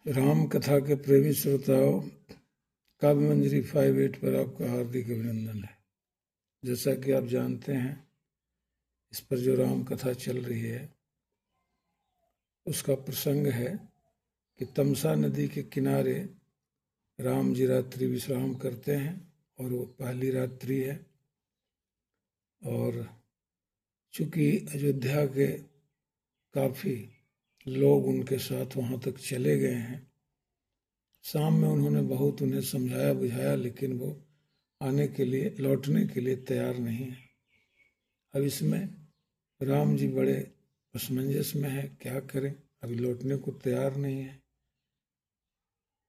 राम कथा के प्रेमी श्रोताओं, काव्य मंजरी 58 पर आपका हार्दिक अभिनंदन है। जैसा कि आप जानते हैं, इस पर जो राम कथा चल रही है उसका प्रसंग है कि तमसा नदी के किनारे राम जी रात्रि विश्राम करते हैं और वो पहली रात्रि है। और चूंकि अयोध्या के काफ़ी लोग उनके साथ वहाँ तक चले गए हैं, शाम में उन्होंने बहुत उन्हें समझाया बुझाया, लेकिन वो आने के लिए, लौटने के लिए तैयार नहीं है। अब इसमें राम जी बड़े असमंजस में है, क्या करें, अभी लौटने को तैयार नहीं है।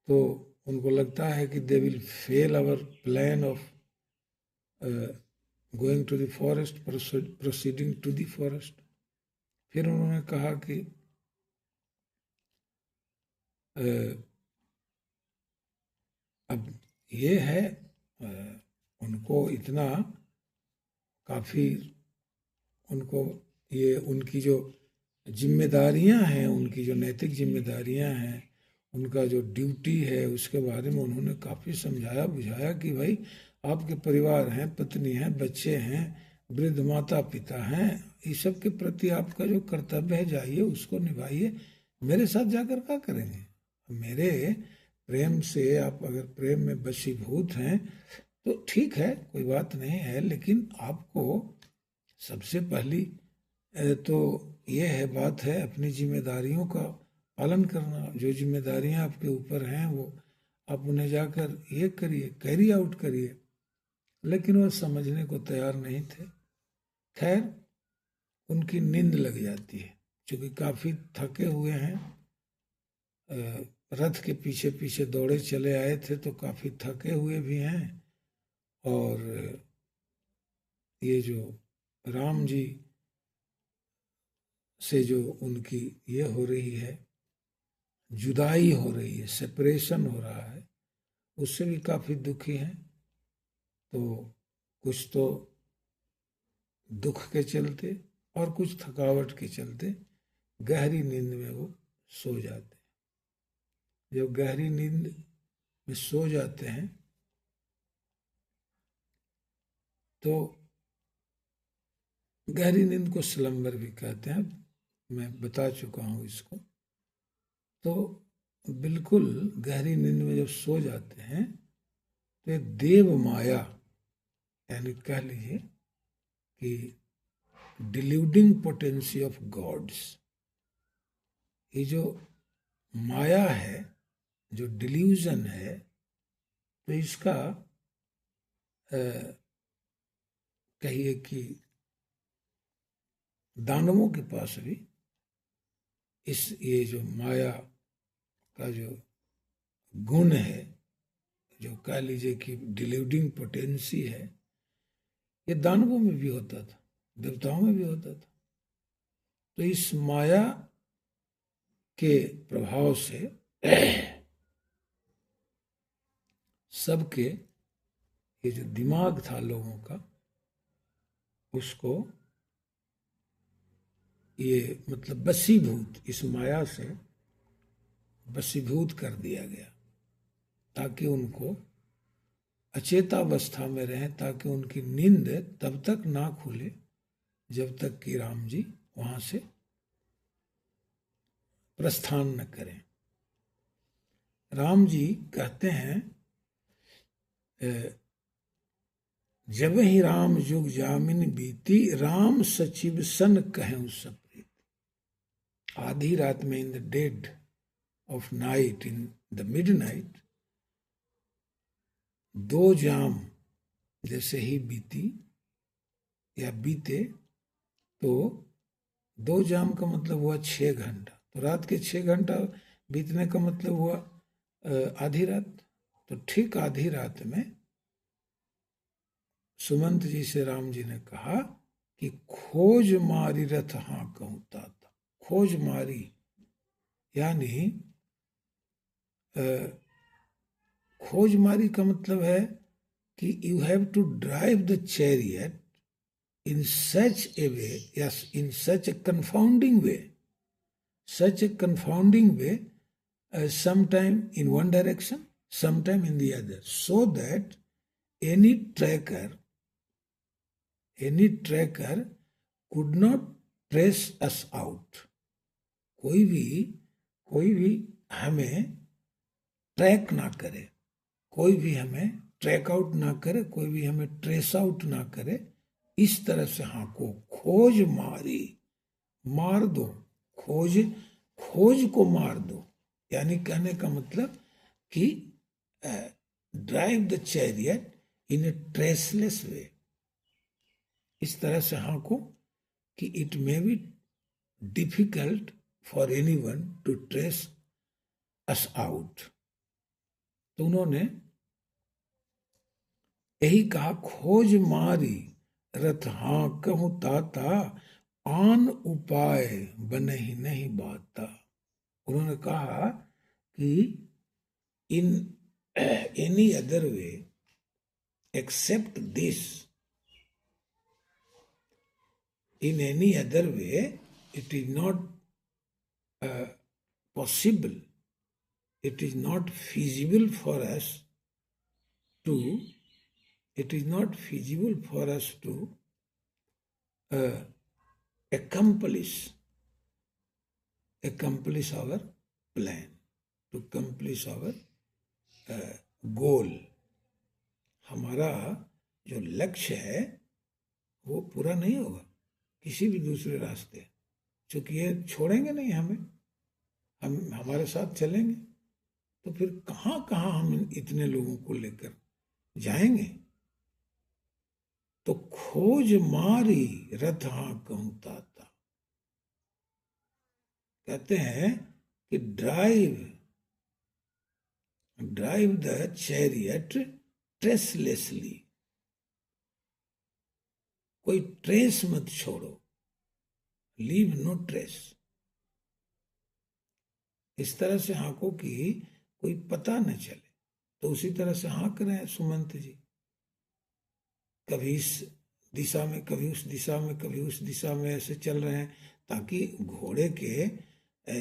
तो उनको लगता है कि they will fail our plan of going to the forest, proceeding to the forest. फिर उन्होंने कहा कि अब ये है, उनको इतना काफ़ी, उनको ये उनकी जो जिम्मेदारियां हैं, उनकी जो नैतिक जिम्मेदारियां हैं, उनका जो ड्यूटी है, उसके बारे में उन्होंने काफ़ी समझाया बुझाया कि भाई आपके परिवार हैं, पत्नी हैं, बच्चे हैं, वृद्ध माता पिता हैं, इस सब के प्रति आपका जो कर्तव्य है, जाइए उसको निभाइए। मेरे साथ जाकर क्या करेंगे? मेरे प्रेम से आप अगर प्रेम में वशीभूत हैं तो ठीक है, कोई बात नहीं है, लेकिन आपको सबसे पहली तो ये है, बात है अपनी जिम्मेदारियों का पालन करना। जो जिम्मेदारियां आपके ऊपर हैं वो आप उन्हें जाकर ये करिए, कैरी आउट करिए। लेकिन वो समझने को तैयार नहीं थे। खैर, उनकी नींद लग जाती है, क्योंकि काफ़ी थके हुए हैं, रथ के पीछे पीछे दौड़े चले आए थे तो काफ़ी थके हुए भी हैं। और ये जो राम जी से जो उनकी ये हो रही है, जुदाई हो रही है, सेपरेशन हो रहा है, उससे भी काफ़ी दुखी हैं। तो कुछ तो दुख के चलते और कुछ थकावट के चलते गहरी नींद में वो सो जाते हैं। जब गहरी नींद में सो जाते हैं तो गहरी नींद को स्लम्बर भी कहते हैं, मैं बता चुका हूँ इसको। तो बिल्कुल गहरी नींद में जब सो जाते हैं तो ये देव माया, यानी कह लीजिए कि डिल्यूडिंग पोटेंसी ऑफ गॉड्स, ये जो माया है, जो डिल्यूजन है, तो इसका कहिए कि दानवों के पास भी ये जो माया का जो गुण है, जो कह लीजिए कि डिल्यूडिंग पोटेंसी है, ये दानवों में भी होता था, देवताओं में भी होता था। तो इस माया के प्रभाव से सबके ये जो दिमाग था लोगों का, उसको ये मतलब वशीभूत, इस माया से वशीभूत कर दिया गया, ताकि उनको अचेतावस्था में रहें, ताकि उनकी नींद तब तक ना खुले जब तक कि राम जी वहां से प्रस्थान न करें। राम जी कहते हैं, जब ही राम युग जामिन बीती, राम सचिव सन कहें सब प्रीति। आधी रात में, in the dead of night, in the midnight, दो जाम जैसे ही बीती या बीते, तो दो जाम का मतलब हुआ 6 घंटा। तो रात के 6 घंटा बीतने का मतलब हुआ आधी रात। तो ठीक आधी रात में सुमंत जी से राम जी ने कहा कि खोज मारी रथ हाँ कहूँ तात। खोज मारी यानी खोज मारी का मतलब है कि you have to drive the chariot in such a way, yes, in such a confounding way sometime in one direction, sometime in the other, so that any tracker could not trace us out. कोई भी हमें track ना करे, कोई भी हमें track out ना करे, कोई भी हमें ट्रेस आउट ना करे। इस तरह से हाँको, खोज मारी, मार दो, खोज को मार दो। यानी कहने का मतलब कि drive the chariot in a traceless way. इस तरह से हाँको कि it may be difficult for anyone to trace us out. तो उन्होंने यही कहा, खोज मारी रथ हाँ कहूं ताता, आन उपाय बने ही नहीं बाता। उन्होंने कहा कि in any other way except this, in any other way it is not possible, it is not feasible for us to accomplish our plan, to accomplish our goal। हमारा जो लक्ष्य है वो पूरा नहीं होगा किसी भी दूसरे रास्ते, क्योंकि ये छोड़ेंगे नहीं हमें, हम हमारे साथ चलेंगे, तो फिर कहाँ कहाँ हम इतने लोगों को लेकर जाएंगे। तो खोज मारी रथ हाँ कहूं ताता, कहते हैं कि ड्राइव द चैरियट ट्रेसलेसली, कोई ट्रेस मत छोड़ो, लीव नो ट्रेस। इस तरह से हाँको कि कोई पता न चले। तो उसी तरह से हाँक रहे हैं सुमंत जी, कभी इस दिशा में, कभी उस दिशा में, कभी उस दिशा में, ऐसे चल रहे हैं, ताकि घोड़े के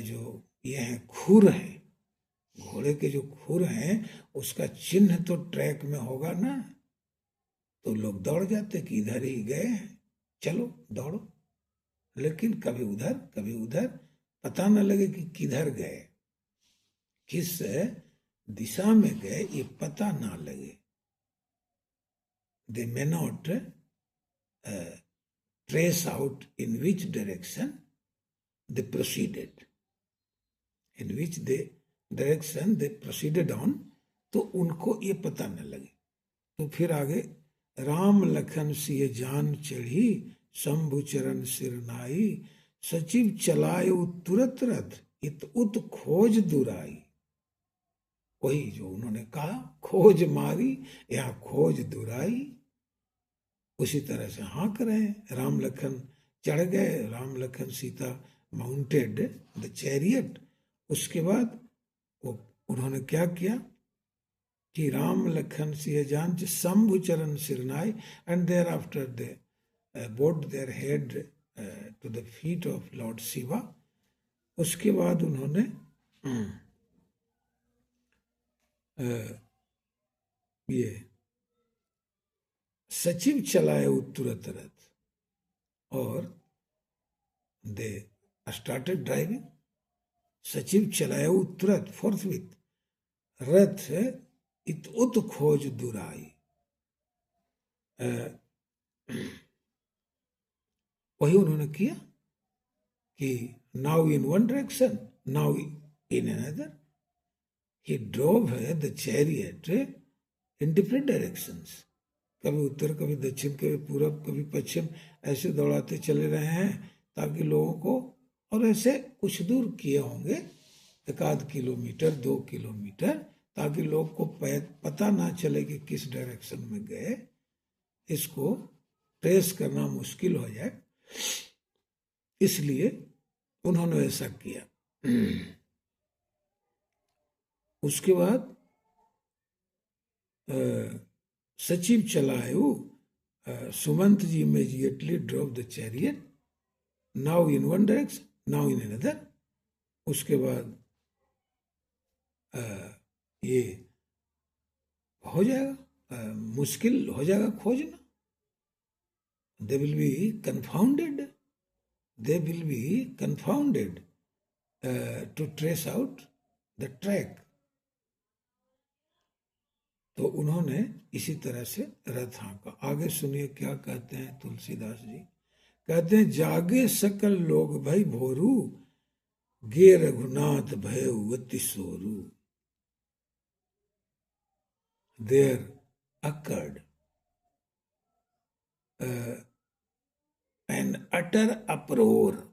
जो ये हैं खुर हैं, घोड़े के जो खुर हैं उसका चिन्ह तो ट्रैक में होगा ना, तो लोग दौड़ जाते कि इधर ही गए हैं, चलो दौड़ो। लेकिन कभी उधर पता न लगे कि किधर गए, किस दिशा में गए, ये पता ना लगे। They may not trace out in which direction they proceeded, on, तो उनको ये पता न लगे। तो फिर आगे, राम लखन सिय जान चढ़ी, शंभु चरण सिर नाई, सचिव चलायो तुरत रथ, इत उत खोज दुराई। वही जो उन्होंने कहा, खोज मारी या खोज दुराई, उसी तरह से हाँक रहे हैं। राम लखन चढ़ गए, Ram Lakhan Sita mounted the chariot. उसके बाद वो उन्होंने क्या किया कि राम लखन सिय जान शंभु चरण सिरनाई, and thereafter they bowed their head to the feet of Lord Shiva। उसके बाद उन्होंने ये सचिव चलाए तुरत रथ, और दे स्टार्टेड ड्राइविंग। सचिव चलाए तुरत, फोर्थविथ, रथ इत उत खोज दुराई। वही उन्होंने किया कि now in one direction, now in another. He drove the chariot in different directions, कभी उत्तर, कभी दक्षिण, कभी पूरब, कभी पश्चिम, ऐसे दौड़ाते चले रहे हैं ताकि लोगों को, और ऐसे कुछ दूर किए होंगे, 1-2 किलोमीटर, 2 किलोमीटर, ताकि लोग को पता ना चले कि किस डायरेक्शन में गए, इसको ट्रेस करना मुश्किल हो जाए, इसलिए उन्होंने ऐसा किया। उसके बाद सचिव चलायु, Sumant ji immediately drove the chariot, now in one direction, now in another. उसके बाद ये हो जाएगा, मुश्किल हो जाएगा खोजना। They will be confounded, they will be confounded to trace out the track. तो उन्होंने इसी तरह से रथ हाँका। आगे सुनिए क्या कहते हैं तुलसीदास जी। कहते हैं, जागे सकल लोग भई भोरू, गे रघुनाथ भयउ अति सोरू। There occurred an utter uproar,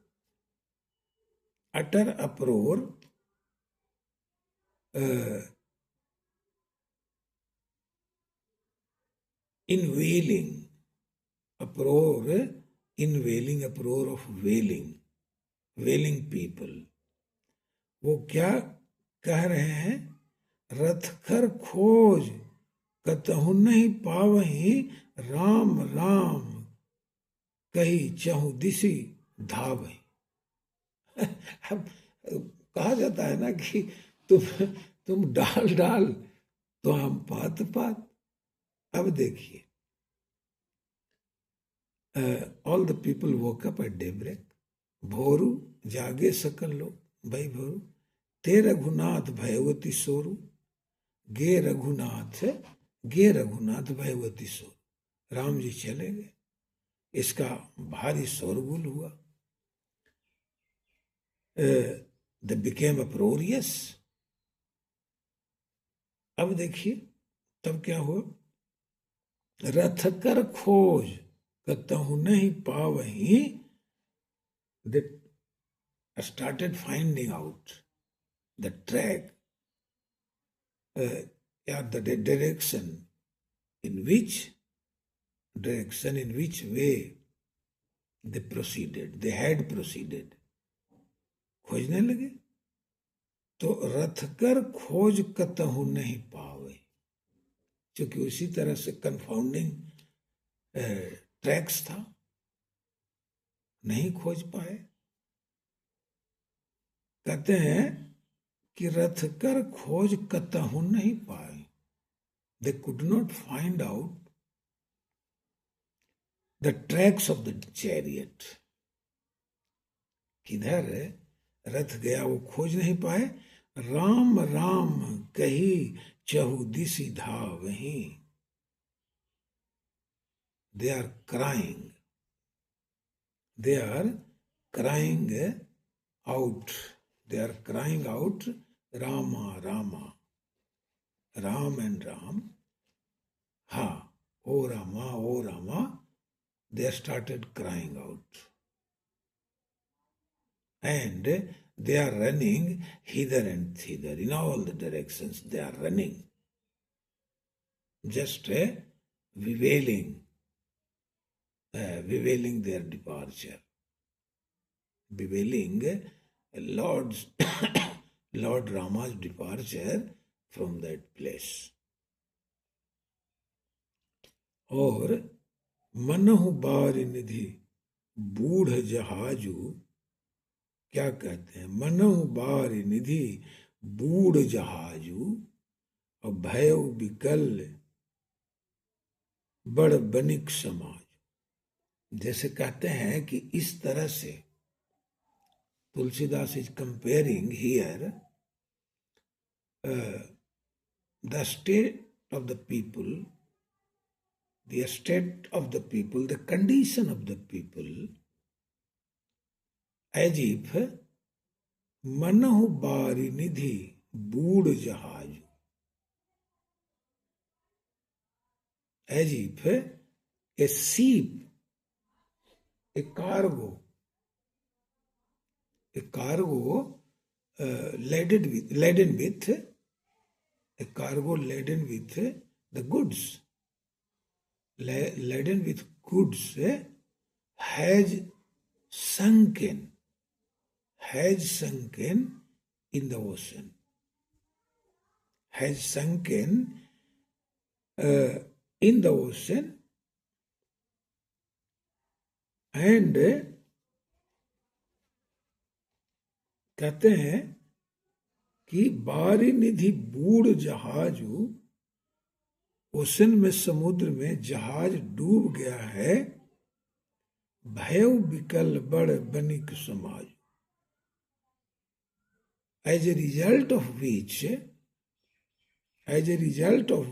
in wailing, uproar of wailing people। वो क्या कह रहे हैं? रथ कर खोज कतहु नहीं पावहीं, राम राम कही चहु दिशि धावहीं। अब कहा जाता है ना कि तुम डाल डाल तो हम पात पात। अब देखिए, all the people woke up at daybreak. भोरू, जागे सकल लोग भाई भोरू। ते रघुनाथ भयवती सोरू, गे रघुनाथ भयवती सोरू। राम जी चले गए, इसका भारी शोरगुल हुआ। They became uproarious। अब देखिए तब क्या हुआ? रथ कर खोज कतहु नहीं पावहीं। They started finding out the track, the direction in which way they proceeded, they had proceeded। खोजने लगे तो रथ कर खोज कतहु नहीं पावे, क्योंकि उसी तरह से कंफाउंडिंग ट्रैक्स था, नहीं खोज पाए। कहते हैं कि रथ कर खोज कतहु नहीं पाए। They could not find out the tracks of the chariot। किधर रथ गया वो खोज नहीं पाए। राम राम कही चहु दिशि धावहीं। They are crying out, Rama Rama, Ram and Ram, ha, O Rama, they started crying out, and they are running hither and thither in all the directions. They are running, just bewailing their departure, bewailing Lord Rama's departure from that place। और मनहु बारि निधि बूढ़ जहाजू, क्या कहते हैं? मनहु बारि निधि बूढ़ जहाजू, और भयउ विकल बड़ बनिक समाज। जैसे कहते हैं कि इस तरह से Tulsidas is comparing here the state of the people, the condition of the people, as if मनहु बारि निधि बूढ़ जहाज, as if a ship, a cargo laden with the goods, has sunken in the ocean, and कहते हैं कि बारी निधि बूढ़ जहाजू, ocean में, समुद्र में जहाज डूब गया है, भयउ बिकल बड़ बनिक समाज। As a result of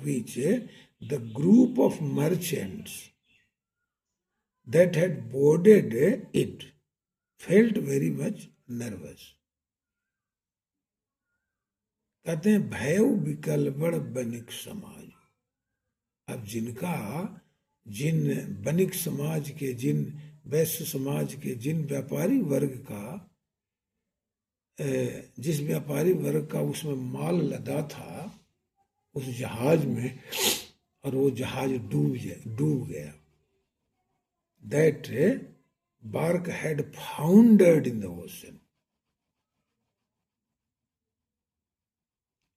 which the group of merchants that had boarded it felt very much nervous. कहते हैं भयउ बिकल बड़ बनिक समाज। अब जिन बनिक समाज के, जिन वैश्य समाज के, जिन व्यापारी वर्ग का, जिस व्यापारी वर्ग का उसमें माल लदा था उस जहाज में, और वो जहाज डूब गया। That bark had foundered in the ocean.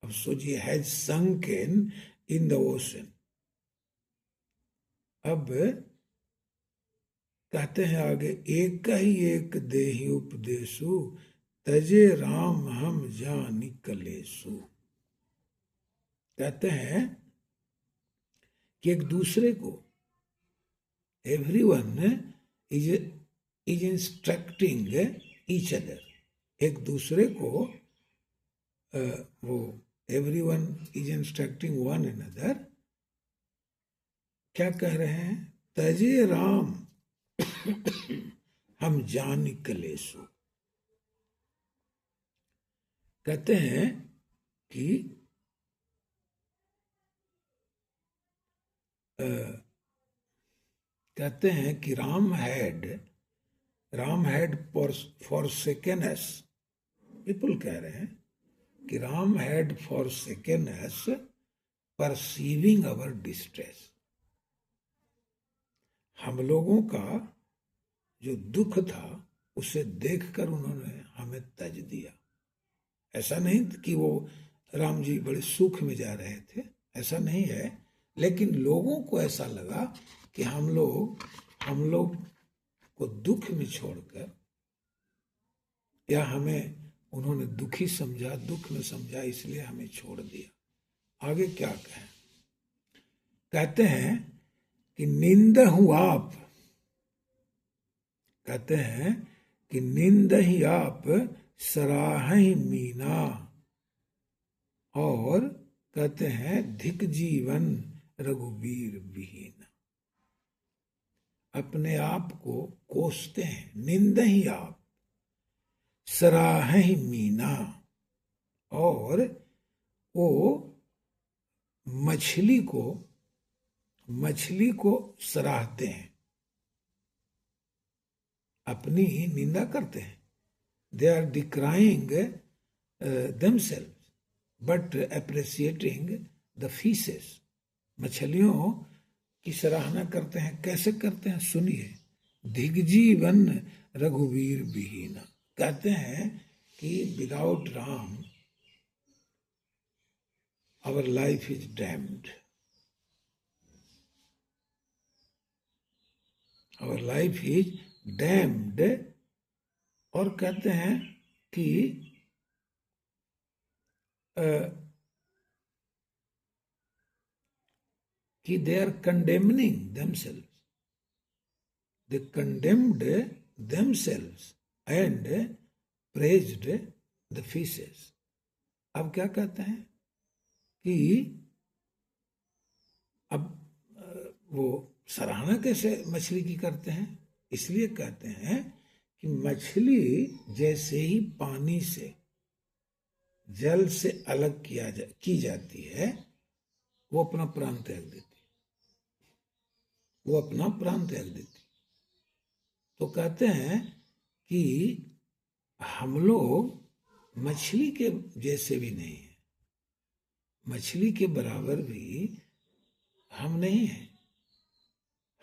अब सोचिए, had sunken in the ocean. अब कहते हैं आगे, एक ही एक देहि उपदेशु, तजे राम हम जानि कलेसु। कहते हैं कि एक दूसरे को, everyone is instructing each other, एक दूसरे को वो everyone is instructing one another। क्या कह रहे हैं? तजे राम हम जानि कलेसु। कहते हैं कि Ram had forsaken us। People कह रहे हैं कि Ram had forsaken us perceiving our distress। हम लोगों का जो दुख था उसे देखकर उन्होंने हमें तज दिया। ऐसा नहीं कि वो राम जी बड़े सुख में जा रहे थे, ऐसा नहीं है, लेकिन लोगों को ऐसा लगा कि हम लोग को दुख में छोड़कर, या हमें उन्होंने दुखी समझा, दुख में समझा, इसलिए हमें छोड़ दिया। आगे क्या कहें? कहते हैं कि निंदहु आप, कहते हैं कि निंदहि आप सराहहि मीना, और कहते हैं धिक जीवन रघुवीर विहीन। अपने आप को कोसते हैं, निंदहि आप सराहहि मीना, और वो मछली को सराहते हैं, अपनी ही निंदा करते हैं। They are decrying themselves but appreciating the fishes। मछलियों की सराहना करते हैं। कैसे करते हैं? सुनिए, दिग्जीवन रघुवीर विहीना। कहते हैं कि without Ram our life is damned, our life is damned. और कहते हैं कि they are condemning themselves, they condemned themselves and praised the fishes। अब क्या कहते हैं कि अब वो सराहना कैसे मछली की करते हैं? इसलिए कहते हैं कि मछली जैसे ही पानी से, जल से अलग की जाती है, वो अपना प्राण त्याग देती, वो अपना प्राण त्याग देती। तो कहते हैं कि हम लोग मछली के जैसे भी नहीं है, मछली के बराबर भी हम नहीं हैं।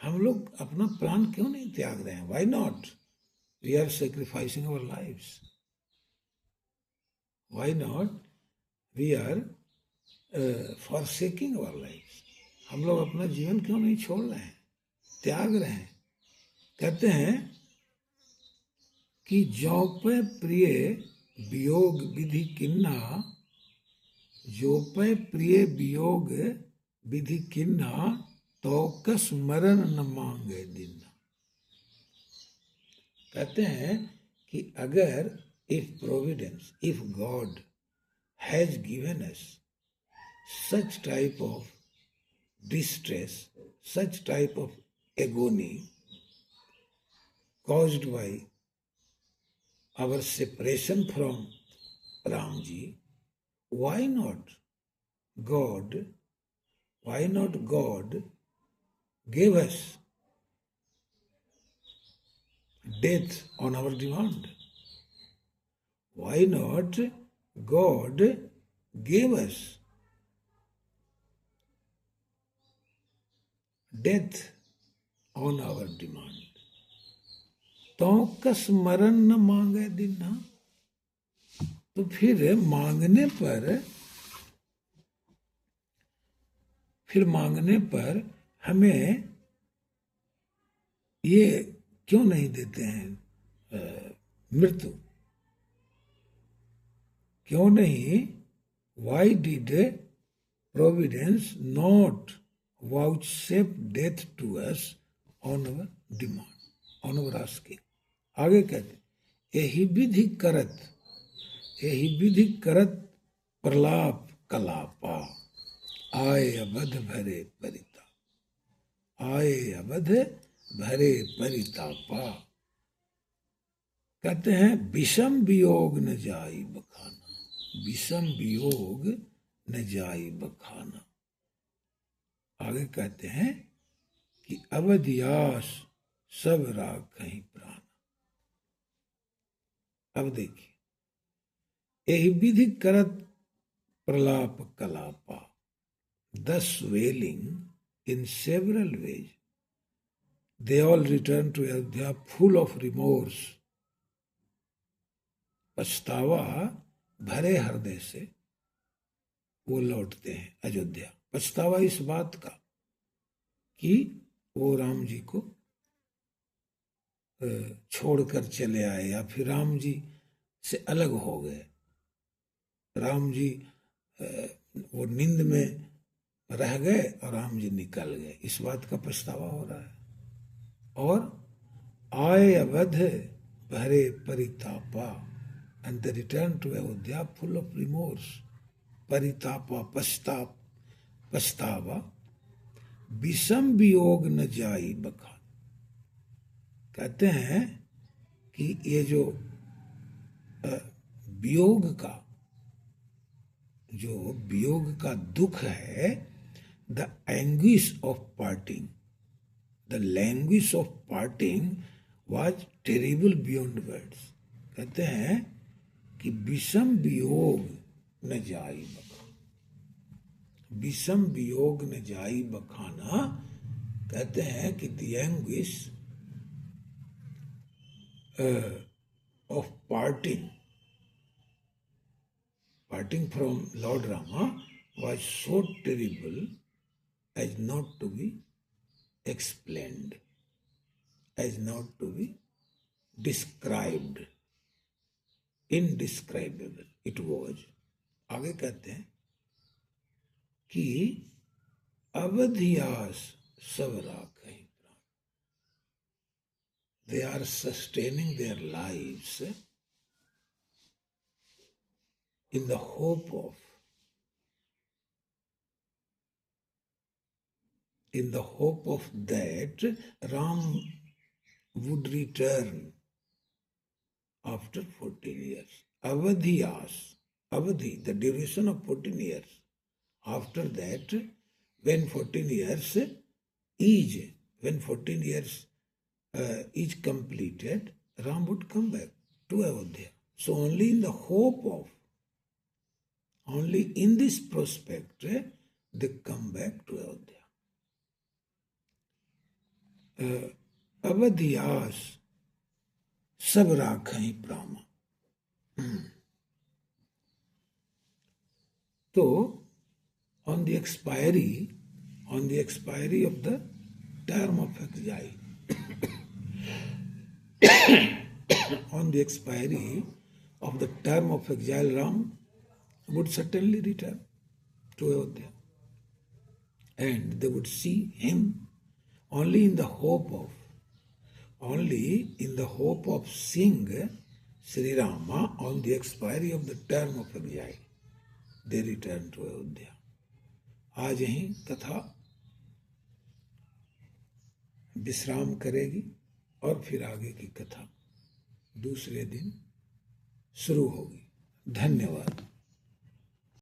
हम लोग अपना प्राण क्यों नहीं त्याग रहे हैं? Why not? We are sacrificing our lives. Why not? We are forsaking our lives. हम लोग अपना जीवन क्यों नहीं छोड़ रहे हैं, त्याग रहे हैं? कहते हैं कि जौपे प्रिय वियोग विधि किन्ना, जो पे प्रिय वियोग विधि किन्ना, तो कस मरण न मांगे दिन्ना। कहते हैं कि अगर if Providence, if God has given us such type of distress, such type of agony caused by our separation from Ramji, why not God gave us death on our demand? Why not God gave us death on our demand? तो कस मरण न मांगे दिन्ना। तो फिर मांगने पर हमें ये क्यों नहीं देते हैं मृत्यु? क्यों नहीं? Why did Providence not vouchsafe death to us on our demand, on our asking? आगे कहते यही विधि करत प्रलाप कलापा, आए अवध भरे परितापा। कहते हैं विषम वियोग न जाई बखाना, विषम वियोग न जाई बखाना। आगे कहते हैं कि अवधियास सब राखहि प्राण। अब देखिए, यही विधि करत प्रलाप कलापा, thus wailing in several ways, they all return to Ayodhya full of remorse, पछतावा भरे हृदय से वो लौटते हैं अयोध्या। पछतावा इस बात का कि वो राम जी को छोड़कर चले आए या फिर राम जी से अलग हो गए। राम जी वो नींद में रह गए और राम जी निकल गए, इस बात का पछतावा हो रहा है। और आए अवध भरे परितापा, and they return to Ayodhya full of remorse, परितापा पछतावा, विषम वियोग न जाई बखान। कहते हैं कि ये जो वियोग का दुख है, the anguish of parting, the languish of parting was terrible beyond words. कहते हैं कि विषम वियोग न जाई बखाना, विषम वियोग न जाई बखाना। कहते हैं कि the anguish of parting from Lord Rama was so terrible as not to be explained, as not to be described, indescribable it was। आगे कहते हैं कि अवधियास सब राखहि प्राण, they are sustaining their lives in the hope of that Ram would return after 14 years. Avadhi, the duration of 14 years. After that, when 14 years is completed, Ram would come back to Ayodhya. So only in this prospect, they come back to Ayodhya. Avadhyas sab rakhahi prama. So on the expiry of the term of exile, on the expiry of the term of exile, Ram would certainly return to Ayodhya, and they would see him only in the hope of seeing Sri Rama on the expiry of the term of exile. They returned to Ayodhya. आज यहीं कथा विश्राम करेगी और फिर आगे की कथा दूसरे दिन शुरू होगी। धन्यवाद।